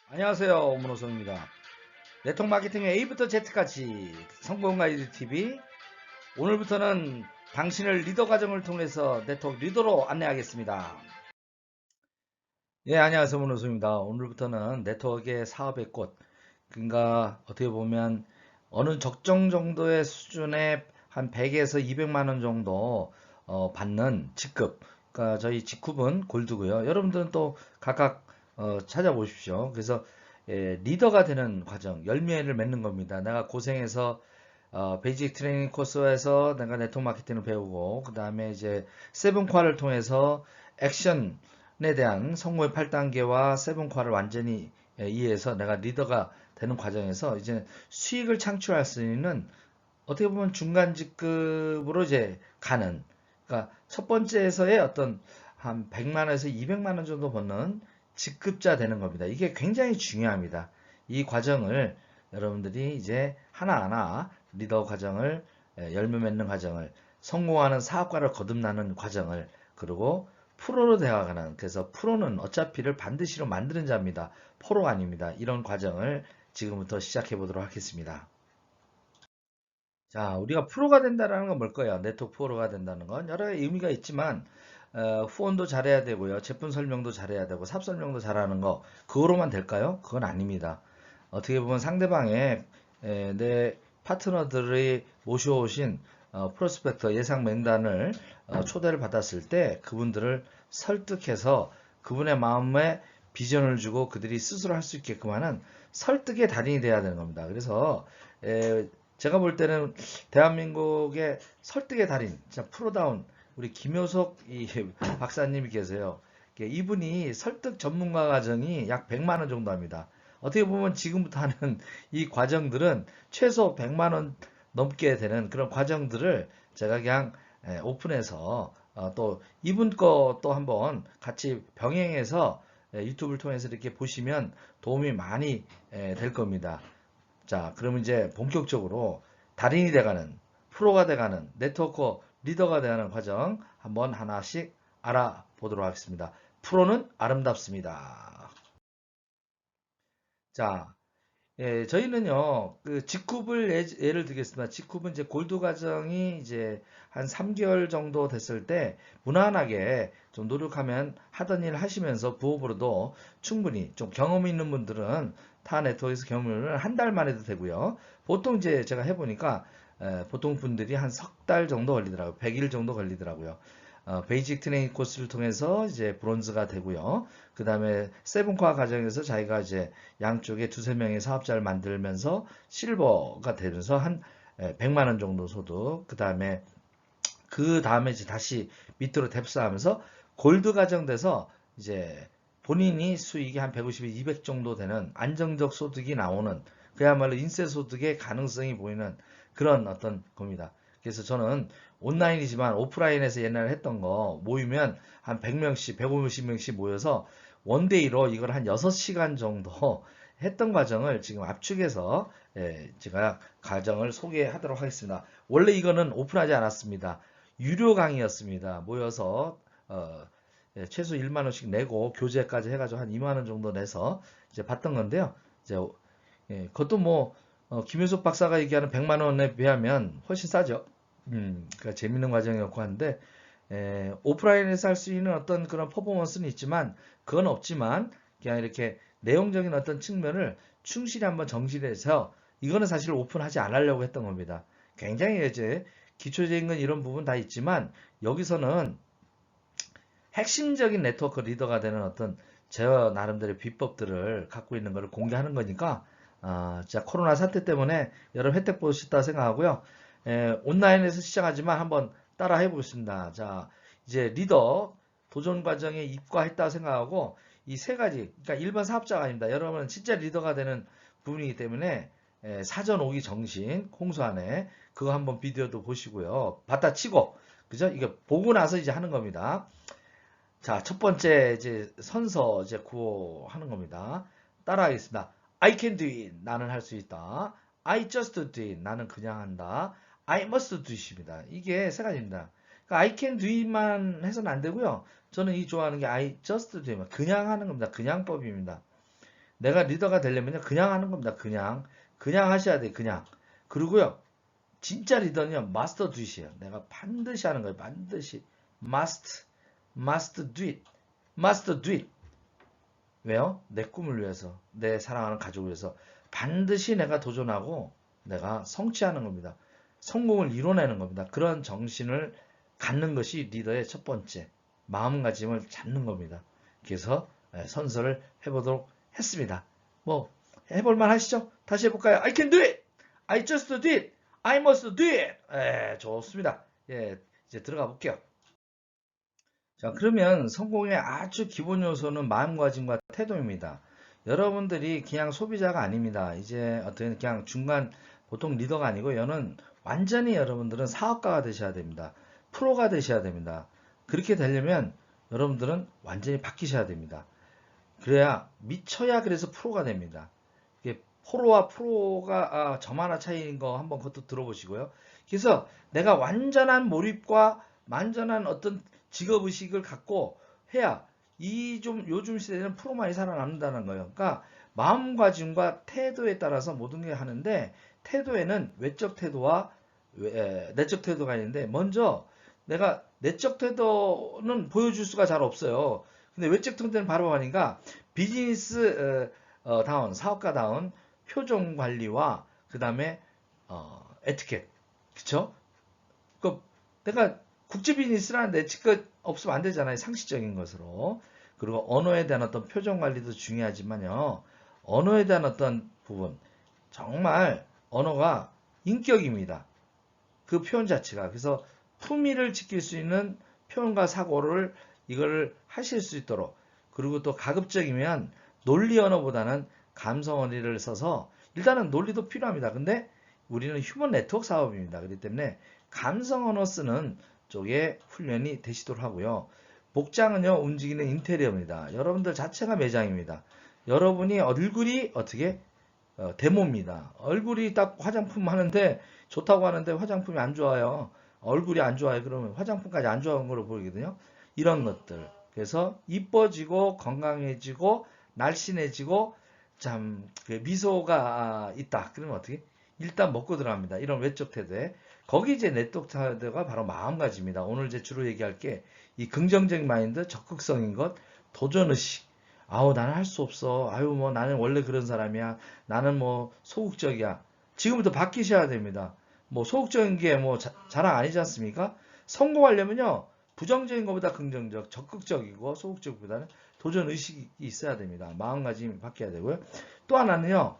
안녕하세요. 오문호성입니다. 네트워크 마케팅의 A부터 Z까지 성공 가이드 TV. 오늘부터는 당신을 리더 과정을 통해서 네트워크 리더로 안내하겠습니다. 예, 안녕하세요. 오문호성입니다. 오늘부터는 네트워크의 사업의 꽃. 그러니까 어떻게 보면 어느 적정 정도의 수준의 한 100에서 200만 원 정도 받는 직급. 그러니까 저희 직급은 골드고요. 여러분들은 또 각각 찾아보십시오. 그래서 리더가 되는 과정, 열매를 맺는 겁니다. 내가 고생해서 베이직 트레이닝 코스에서 내가 네트워크 마케팅을 배우고 그 다음에 이제 세븐과를 통해서 액션에 대한 성공의 8단계와 세븐과를 완전히 이해해서 내가 리더가 되는 과정에서 이제 수익을 창출할 수 있는 어떻게 보면 중간 직급으로 이제 가는, 그러니까 첫 번째에서의 어떤 한 100만 원에서 200만 원 정도 버는 직급자 되는 겁니다. 이게 굉장히 중요합니다. 이 과정을 여러분들이 이제 하나하나 리더 과정을, 열매 맺는 과정을, 성공하는 사업가를 거듭나는 과정을, 그리고 프로로 되어가는, 그래서 프로는 어차피를 반드시로 만드는 자입니다. 포로가 아닙니다. 이런 과정을 지금부터 시작해 보도록 하겠습니다. 자, 우리가 프로가 된다는 건 뭘까요? 네트워크 프로가 된다는 건 여러 가지 의미가 있지만 후원도 잘해야 되고요. 제품 설명도 잘해야 되고 삽 설명도 잘하는 거 그거로만 될까요? 그건 아닙니다. 어떻게 보면 상대방의 내 파트너들이 모셔오신 프로스펙터 예상 명단을 초대를 받았을 때 그분들을 설득해서 그분의 마음에 비전을 주고 그들이 스스로 할 수 있게끔 하는 설득의 달인이 돼야 되는 겁니다. 그래서 제가 볼 때는 대한민국의 설득의 달인, 진짜 프로다운 우리 김효석 박사님이 계세요. 이분이 설득 전문가 과정이 약 100만 원 정도 합니다. 어떻게 보면 지금부터 하는 이 과정들은 최소 100만 원 넘게 되는 그런 과정들을 제가 그냥 오픈해서 또 이분 거 또 한번 같이 병행해서 유튜브를 통해서 이렇게 보시면 도움이 많이 될 겁니다. 자, 그러면 이제 본격적으로 달인이 돼가는, 프로가 돼가는, 네트워커 리더가 돼가는 과정 한번 하나씩 알아보도록 하겠습니다. 프로는 아름답습니다. 자, 저희는요, 그 직급을 예를 들겠습니다. 직급은 이제 골드 과정이 이제 한 3개월 정도 됐을 때 무난하게 좀 노력하면 하던 일 하시면서 부업으로도 충분히 좀 경험 있는 분들은 타 네트워크에서 경험을 한 달만 해도 되고요. 보통 이제 제가 해보니까 보통 분들이 한 석 달 정도 걸리더라고요. 100일 정도 걸리더라고요. 베이직 트레이닝 코스를 통해서 이제 브론즈가 되고요. 그 다음에 세븐과 과정에서 자기가 이제 양쪽에 두세 명의 사업자를 만들면서 실버가 되면서 한 100만 원 정도 소득, 그 다음에 이제 다시 밑으로 뎁스하면서 골드 과정 돼서 이제 본인이 수익이 한 150에 200 정도 되는 안정적 소득이 나오는, 그야말로 인세 소득의 가능성이 보이는 그런 어떤 겁니다. 그래서 저는 온라인이지만 오프라인에서 옛날에 했던 거 모이면 한 100명씩, 150명씩 모여서 원데이로 이걸 한 6시간 정도 했던 과정을 지금 압축해서 제가 과정을 소개하도록 하겠습니다. 원래 이거는 오픈하지 않았습니다. 유료 강의였습니다. 모여서 최소 1만 원씩 내고 교재까지 해가지고 한 2만 원 정도 내서 이제 봤던 건데요. 이제 그것도 뭐 김효석 박사가 얘기하는 100만 원에 비하면 훨씬 싸죠. 그러니까 재밌는 과정이었고 한데 오프라인에서 할 수 있는 어떤 그런 퍼포먼스는 있지만 그건 없지만 그냥 이렇게 내용적인 어떤 측면을 충실히 한번 정실해서 이거는 사실 오픈하지 않으려고 했던 겁니다. 굉장히 이제 기초적인 건 이런 부분 다 있지만 여기서는 핵심적인 네트워크 리더가 되는 어떤 제 나름대로의 비법들을 갖고 있는 것을 공개하는 거니까 진짜 코로나 사태 때문에 여러 혜택 보셨다 생각하고요. 온라인에서 시작하지만 한번 따라 해보겠습니다. 자, 이제 리더 도전 과정에 입과했다 생각하고 이 세 가지, 그러니까 일반 사업자가 아닙니다. 여러분은 진짜 리더가 되는 부분이기 때문에 사전 오기 정신 홍수 안에 그거 한번 비디오도 보시고요. 받다 치고 그죠? 이게 보고 나서 이제 하는 겁니다. 자, 첫 번째 이제 선서 이제 구호하는 겁니다. 따라하겠습니다. I can do it. 나는 할 수 있다. I just do it. 나는 그냥 한다. I must do it입니다. 이게 세 가지입니다. 그러니까 I can do it만 해서는 안 되고요. 저는 이 좋아하는 게 I just do it. 그냥 하는 겁니다. 그냥법입니다. 내가 리더가 되려면 그냥 하는 겁니다. 그냥 하셔야 돼. 그냥. 그리고요. 진짜 리더는요. 마스터 두잇이에요. 내가 반드시 하는 거예요. 반드시. must do it. must do it. 왜요? 내 꿈을 위해서, 내 사랑하는 가족을 위해서 반드시 내가 도전하고 내가 성취하는 겁니다. 성공을 이뤄내는 겁니다. 그런 정신을 갖는 것이 리더의 첫 번째 마음가짐을 잡는 겁니다. 그래서 선서를 해보도록 했습니다. 뭐 해볼만 하시죠? 다시 해볼까요? I can do it! I just do it! I must do it! 좋습니다. 예, 이제 들어가 볼게요. 자, 그러면 성공의 아주 기본 요소는 마음가짐과 태도입니다. 여러분들이 그냥 소비자가 아닙니다. 이제 어떤 그냥 중간 보통 리더가 아니고 여는 완전히 여러분들은 사업가가 되셔야 됩니다. 프로가 되셔야 됩니다. 그렇게 되려면 여러분들은 완전히 바뀌셔야 됩니다. 그래야 미쳐야 그래서 프로가 됩니다. 이게 포로와 프로가 점 하나 차이인 거 한번 그것도 들어보시고요. 그래서 내가 완전한 몰입과 완전한 어떤 직업의식을 갖고 해야 요즘 시대에는 프로만이 살아남는다는 거예요. 그러니까 마음가짐과 태도에 따라서 모든 게 하는데 태도에는 외적 태도와 내적 태도가 있는데 먼저 내가 내적 태도는 보여줄 수가 잘 없어요. 근데 외적 태도는 바로 하니까 비즈니스 다운, 사업가다운 표정 관리와 그 다음에 에티켓, 그쵸? 그 내가 국제 비즈니스라는 에티켓 없으면 안 되잖아요. 상식적인 것으로. 그리고 언어에 대한 어떤 표정 관리도 중요하지만요. 언어에 대한 어떤 부분 정말 언어가 인격입니다. 그 표현 자체가. 그래서 품위를 지킬 수 있는 표현과 사고를 이걸 하실 수 있도록 그리고 또 가급적이면 논리 언어보다는 감성 언어를 써서 일단은 논리도 필요합니다. 근데 우리는 휴먼 네트워크 사업입니다. 그렇기 때문에 감성 언어 쓰는 쪽에 훈련이 되시도록 하고요. 복장은요 움직이는 인테리어입니다. 여러분들 자체가 매장입니다. 여러분이 얼굴이 어떻게 데모입니다. 얼굴이 딱 화장품 하는데 좋다고 하는데 화장품이 안 좋아요. 얼굴이 안 좋아요. 그러면 화장품까지 안 좋아하는 걸로 보이거든요. 이런 것들. 그래서 이뻐지고 건강해지고 날씬해지고 참 미소가 있다. 그러면 어떻게? 일단 먹고 들어갑니다. 이런 외적 태도에. 거기 이제 내적 태도가 바로 마음가짐입니다. 오늘 이제 주로 얘기할 게 이 긍정적인 마인드, 적극성인 것, 도전의식. 아우 나는 할 수 없어. 아유 뭐 나는 원래 그런 사람이야. 나는 뭐 소극적이야. 지금부터 바뀌셔야 됩니다. 뭐 소극적인 게 뭐 자랑 아니지 않습니까? 성공하려면요. 부정적인 것보다 긍정적, 적극적이고 소극적보다는 도전 의식이 있어야 됩니다. 마음가짐이 바뀌어야 되고요. 또 하나는요.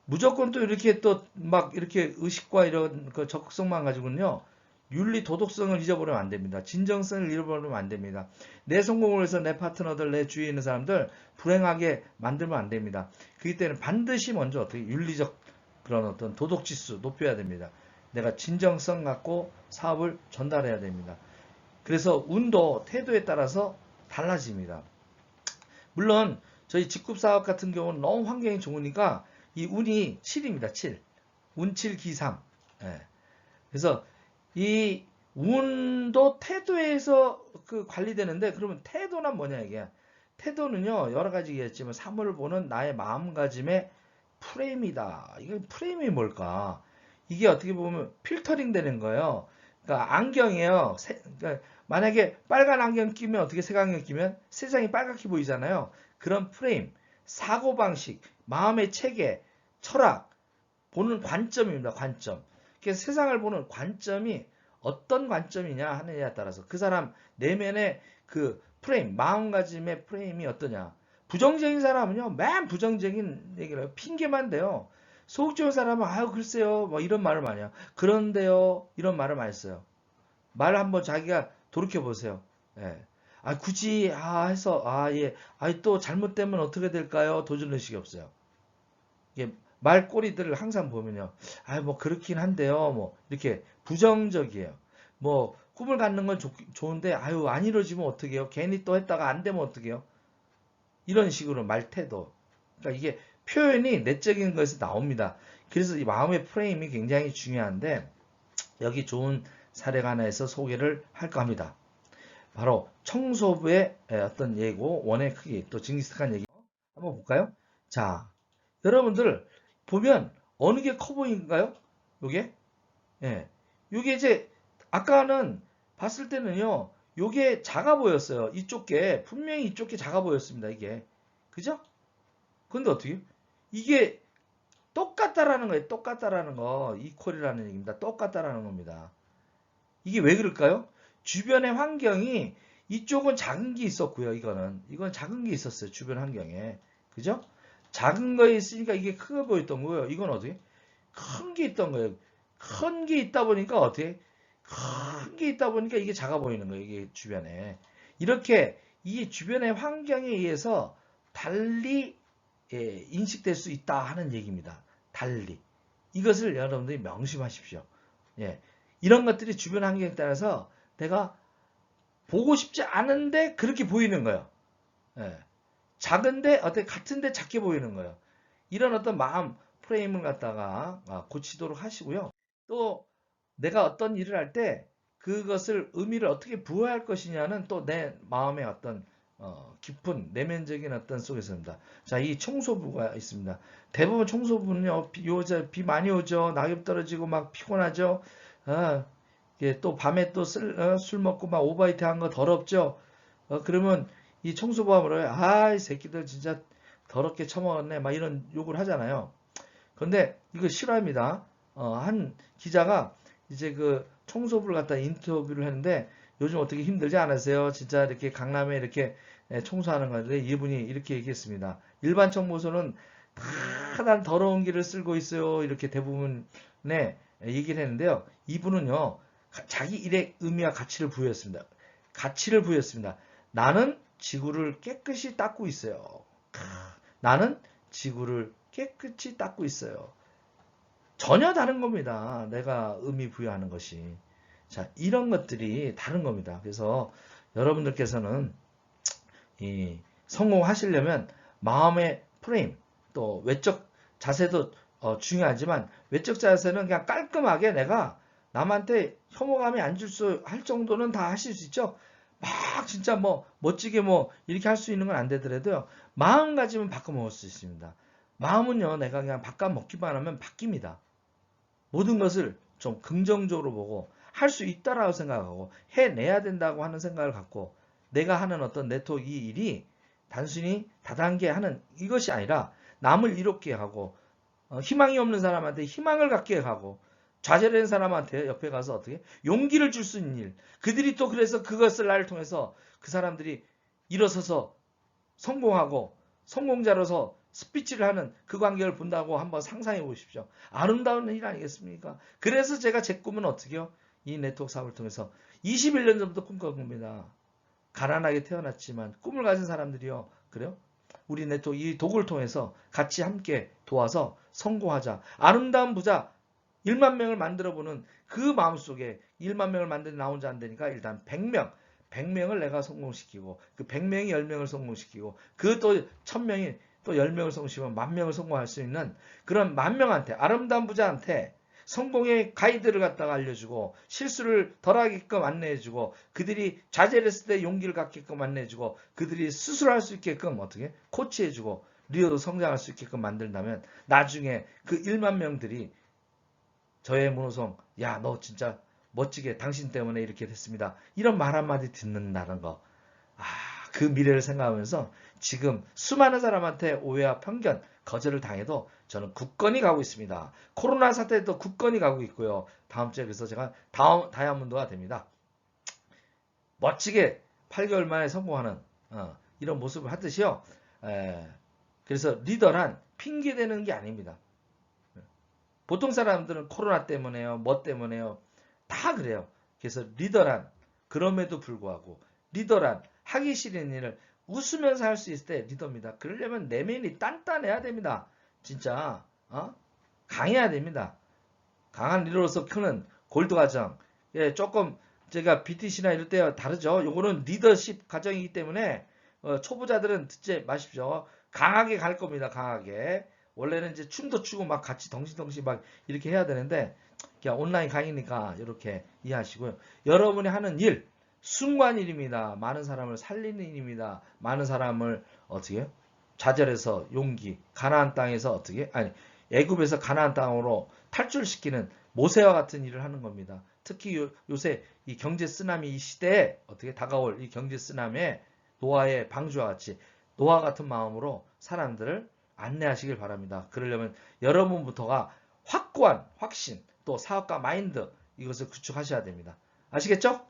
무조건 또 이렇게 또 막 이렇게 의식과 이런 그 적극성만 가지고는요. 윤리 도덕성을 잊어버리면 안 됩니다. 진정성을 잃어버리면 안 됩니다. 내 성공을 위해서 내 파트너들, 내 주위에 있는 사람들 불행하게 만들면 안 됩니다. 그렇기 때문에 반드시 먼저 어떻게 윤리적 그런 어떤 도덕 지수 높여야 됩니다. 내가 진정성 갖고 사업을 전달해야 됩니다. 그래서 운도 태도에 따라서 달라집니다. 물론 저희 직급사업 같은 경우는 너무 환경이 좋으니까 이 운이 7입니다. 7. 운 7 기상. 예. 그래서 이 운도 태도에서 관리되는데 그러면 태도는 뭐냐 이게. 태도는요 여러 가지 얘기했지만 사물을 보는 나의 마음가짐의 프레임이다. 이게 프레임이 뭘까? 이게 어떻게 보면 필터링 되는 거예요. 그러니까 안경이에요. 그러니까 만약에 빨간 안경 끼면 어떻게 색안경 끼면 세상이 빨갛게 보이잖아요. 그런 프레임, 사고방식, 마음의 체계, 철학, 보는 관점입니다. 관점. 그래서 세상을 보는 관점이 어떤 관점이냐 하느냐에 따라서 그 사람 내면의 그 프레임, 마음가짐의 프레임이 어떠냐. 부정적인 사람은요, 맨 부정적인 얘기를 해요. 핑계만 대요. 소극적인 사람은 아유 글쎄요 뭐 이런 말을 많이 해요. 그런데요 이런 말을 많이 써요. 말 한번 자기가 돌이켜 보세요. 예. 아 굳이 해서 예. 또 잘못되면 어떻게 될까요? 도전 의식이 없어요. 이게 말꼬리들을 항상 보면요. 뭐 그렇긴 한데요. 뭐 이렇게 부정적이에요. 뭐 꿈을 갖는 건 좋은데 안 이루어지면 어떡해요? 괜히 또 했다가 안 되면 어떡해요? 이런 식으로 말태도. 그러니까 이게 표현이 내적인 것에서 나옵니다. 그래서 이 마음의 프레임이 굉장히 중요한데 여기 좋은 사례가 하나에서 소개를 할까 합니다. 바로 청소부의 어떤 예고, 원의 크기, 또 징기스칸 얘기 한번 볼까요? 자, 여러분들 보면 어느 게 커 보인가요? 요게? 예. 요게 이제 아까는 봤을 때는요. 요게 작아 보였어요. 이쪽 게 분명히 이쪽 게 작아 보였습니다. 이게. 그죠? 근데 어떻게? 이게 똑같다라는 거예요. 똑같다라는 거. 이퀄이라는 얘기입니다. 똑같다라는 겁니다. 이게 왜 그럴까요? 주변의 환경이 이쪽은 작은 게 있었고요. 이건 작은 게 있었어요. 주변 환경에. 그죠? 작은 거에 있으니까 이게 크게 보였던 거예요. 이건 어떻게? 큰 게 있던 거예요. 큰 게 있다 보니까 어떻게? 큰 게 있다 보니까 이게 작아 보이는 거예요. 이게 주변에. 이렇게 이 주변의 환경에 의해서 달리 인식될 수 있다 하는 얘기입니다. 달리. 이것을 여러분들이 명심하십시오. 예. 이런 것들이 주변 환경에 따라서 내가 보고 싶지 않은데 그렇게 보이는 거예요. 예. 작은데 어떻게 같은데 작게 보이는 거예요. 이런 어떤 마음 프레임을 갖다가 고치도록 하시고요. 또 내가 어떤 일을 할 때 그것을 의미를 어떻게 부여할 것이냐는 또 내 마음의 어떤 깊은 내면적인 어떤 속에서입니다. 자, 이 청소부가 있습니다. 대부분 청소부는요, 비 많이 오죠. 낙엽 떨어지고 막 피곤하죠. 또 밤에 또 술 먹고 막 오바이트 한 거 더럽죠. 그러면 이 청소부가 뭐래요? 이 새끼들 진짜 더럽게 처먹었네. 막 이런 욕을 하잖아요. 그런데 이거 싫어합니다. 한 기자가 이제 그 청소부를 갖다 인터뷰를 했는데 요즘 어떻게 힘들지 않으세요? 진짜 이렇게 강남에 이렇게 청소하는 건데 이분이 이렇게 얘기했습니다. 일반 청소는 다 더러운 길을 쓸고 있어요. 이렇게 대부분의 얘기를 했는데요. 이분은요. 자기 일의 의미와 가치를 부여했습니다. 가치를 부여했습니다. 나는 지구를 깨끗이 닦고 있어요. 나는 지구를 깨끗이 닦고 있어요. 전혀 다른 겁니다. 내가 의미 부여하는 것이. 자, 이런 것들이 다른 겁니다. 그래서 여러분들께서는 성공하시려면 마음의 프레임, 또 외적 자세도 중요하지만 외적 자세는 그냥 깔끔하게 내가 남한테 혐오감이 안 줄 수 할 정도는 다 하실 수 있죠. 막 진짜 뭐 멋지게 뭐 이렇게 할 수 있는 건 안 되더라도요. 마음가짐은 바꿔먹을 수 있습니다. 마음은요, 내가 그냥 바꿔먹기만 하면 바뀝니다. 모든 것을 좀 긍정적으로 보고 할 수 있다라고 생각하고 해내야 된다고 하는 생각을 갖고 내가 하는 어떤 네트워크 이 일이 단순히 다단계 하는 이것이 아니라 남을 이롭게 하고 희망이 없는 사람한테 희망을 갖게 하고 좌절된 사람한테 옆에 가서 어떻게 용기를 줄 수 있는 일. 그들이 또 그래서 그것을 나를 통해서 그 사람들이 일어서서 성공하고 성공자로서 스피치를 하는 그 광경을 본다고 한번 상상해 보십시오. 아름다운 일 아니겠습니까? 그래서 제가 제 꿈은 어떻게요? 이 네트워크 사업을 통해서 21년 전부터 꿈꿔 봅니다. 가난하게 태어났지만 꿈을 가진 사람들이요. 그래요? 우리 네트워크 이 도구를 통해서 같이 함께 도와서 성공하자. 아름다운 부자 1만 명을 만들어보는 그 마음속에 1만 명을 만드는 나 혼자 안 되니까 일단 100명을 내가 성공시키고 그 100명이 10명을 성공시키고 그 또 1000명이 또 10명을 성공시키면 10,000명을 성공할 수 있는 그런 10,000명한테 아름다운 부자한테 성공의 가이드를 갖다가 알려주고 실수를 덜하게끔 안내해주고 그들이 좌절을 했을 때 용기를 갖게끔 안내해주고 그들이 스스로 할 수 있게끔 어떻게 코치해주고 리더도 성장할 수 있게끔 만든다면 나중에 그 1만 명들이 저의 문호성 야 너 진짜 멋지게 당신 때문에 이렇게 됐습니다. 이런 말 한마디 듣는다는 거. 그 미래를 생각하면서 지금 수많은 사람한테 오해와 편견, 거절을 당해도 저는 굳건히 가고 있습니다. 코로나 사태도 굳건히 가고 있고요. 다음 주에 그래서 제가 다이아몬드가 됩니다. 멋지게 8개월 만에 성공하는 이런 모습을 하듯이요. 그래서 리더란 핑계대는 게 아닙니다. 보통 사람들은 코로나 때문에요. 뭐 때문에요. 다 그래요. 그래서 리더란 그럼에도 불구하고 리더란 하기 싫은 일을 웃으면서 할 수 있을 때 리더입니다. 그러려면 내면이 단단해야 됩니다. 진짜 강해야 됩니다. 강한 리더로서 크는 골드 과정. 조금 제가 BTC나 이럴 때 다르죠. 요거는 리더십 과정이기 때문에 초보자들은 듣지 마십시오. 강하게 갈 겁니다. 강하게. 원래는 이제 춤도 추고 막 같이 덩실덩실 막 이렇게 해야 되는데 그냥 온라인 강의니까 이렇게 이해하시고요. 여러분이 하는 일 순간일입니다. 많은 사람을 살리는 일입니다. 많은 사람을 어떻게 좌절에서 용기, 가나안 땅에서 어떻게 애굽에서 가나안 땅으로 탈출시키는 모세와 같은 일을 하는 겁니다. 특히 요새 이 경제 쓰나미 이 시대에 어떻게 다가올 이 경제 쓰나미에 노아의 방주와 같이 노아 같은 마음으로 사람들을 안내하시길 바랍니다. 그러려면 여러분부터가 확고한 확신 또 사업가 마인드 이것을 구축하셔야 됩니다. 아시겠죠?